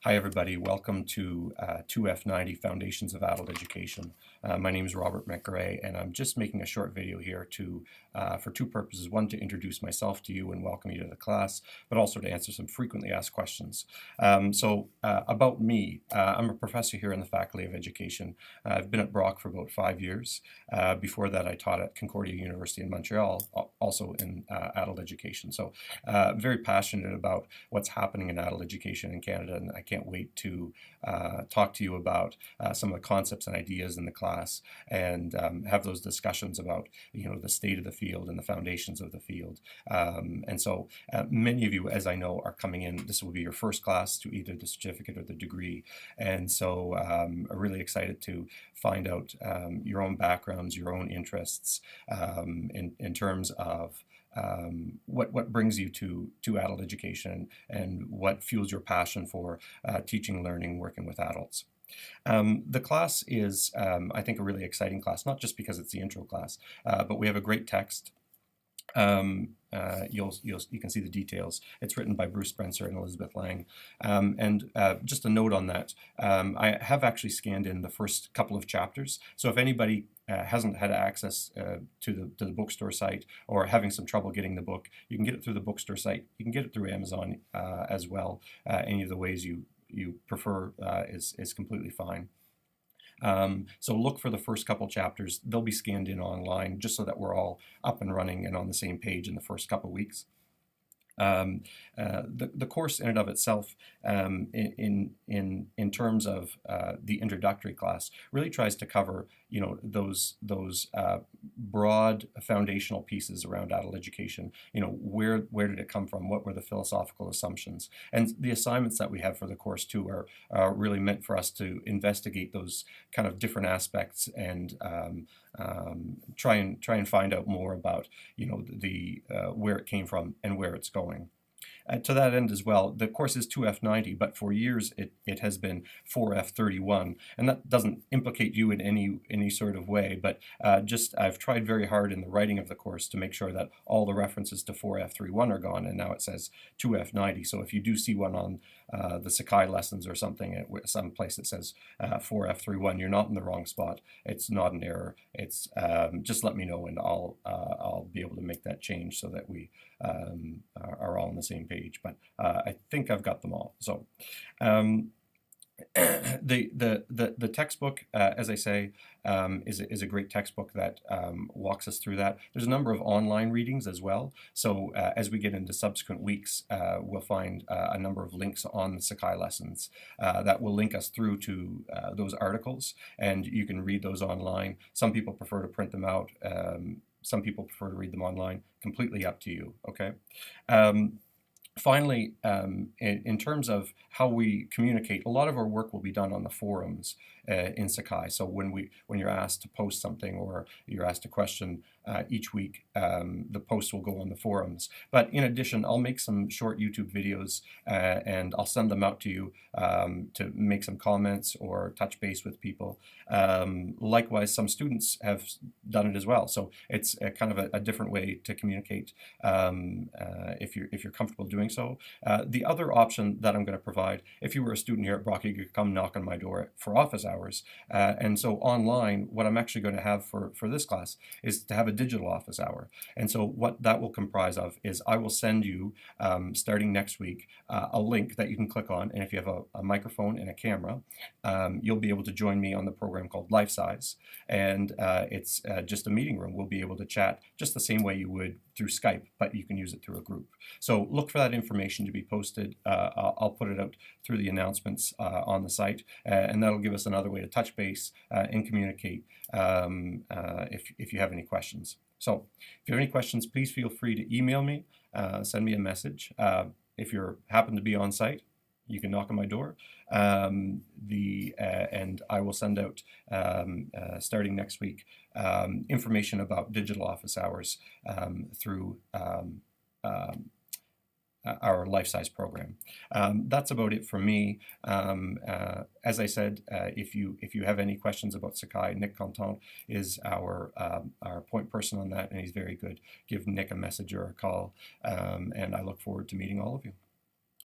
Hi everybody, welcome to 2F90 Foundations of Adult Education. My name is Robert McRae and I'm just making a short video here for two purposes. One, to introduce myself to you and welcome you to the class, but also to answer some frequently asked questions. About me, I'm a professor here in the Faculty of Education. I've been at Brock for about 5 years. Before that I taught at Concordia University in Montreal, also in adult education. So very passionate about what's happening in adult education in Canada, and I can't wait to talk to you about some of the concepts and ideas in the class and have those discussions about the state of the field and the foundations of the field. Many of you, as I know, are coming in. This will be your first class to either the certificate or the degree, and so I'm really excited to find out your own backgrounds, your own interests in terms of what brings you to adult education and what fuels your passion for teaching, learning, working with adults. The class is, I think, a really exciting class, not just because it's the intro class, but we have a great text. You can see the details. It's written by Bruce Spencer and Elizabeth Lang. Just a note on that, I have actually scanned in the first couple of chapters. So if anybody hasn't had access to the bookstore site or having some trouble getting the book, you can get it through the bookstore site. You can get it through Amazon as well. Any of the ways you prefer is completely fine. So look for the first couple chapters. They'll be scanned in online just so that we're all up and running and on the same page in the first couple weeks. The course in and of itself, in terms of the introductory class, really tries to cover those broad foundational pieces around adult education. Where did it come from? What were the philosophical assumptions? And the assignments that we have for the course too are really meant for us to investigate those kind of different aspects and try and find out more about where it came from and where it's going. To that end as well, the course is 2F90, but for years it has been 4F31, and that doesn't implicate you in any sort of way, but I've tried very hard in the writing of the course to make sure that all the references to 4F31 are gone, and now it says 2F90. So if you do see one on the Sakai lessons or something at some place that says 4F31, you're not in the wrong spot. It's not an error. It's just let me know, and I'll be able to make that change so that we are all on the same page. But I think I've got them all. So the textbook, as I say, is a great textbook that walks us through that. There's a number of online readings as well. So as we get into subsequent weeks, we'll find a number of links on the Sakai lessons that will link us through to those articles, and you can read those online. Some people prefer to print them out. Some people prefer to read them online. Completely up to you, okay? Finally, in terms of how we communicate, a lot of our work will be done on the forums in Sakai. So when you're asked to post something or you're asked a question each week, the post will go on the forums. But in addition, I'll make some short YouTube videos and I'll send them out to you to make some comments or touch base with people. Likewise, some students have done it as well. So it's kind of a different way to communicate if you're comfortable doing so. The other option that I'm going to provide, if you were a student here at Brock, you could come knock on my door for office hours. And so online, what I'm actually going to have for this class is to have a digital office hour. And so what that will comprise of is I will send you, starting next week, a link that you can click on. And if you have a microphone and a camera, you'll be able to join me on the program called Life Size. And it's just a meeting room. We'll be able to chat just the same way you would through Skype, but you can use it through a group. So look for that information to be posted. I'll put it out through the announcements on the site, and that'll give us another way to touch base and communicate if you have any questions. So if you have any questions, please feel free to email me, send me a message. If you happen to be on site, you can knock on my door, and I will send out, starting next week, information about digital office hours through our Life Size program. That's about it from me. As I said, if you have any questions about Sakai, Nick Contant is our point person on that, and he's very good. Give Nick a message or a call, and I look forward to meeting all of you.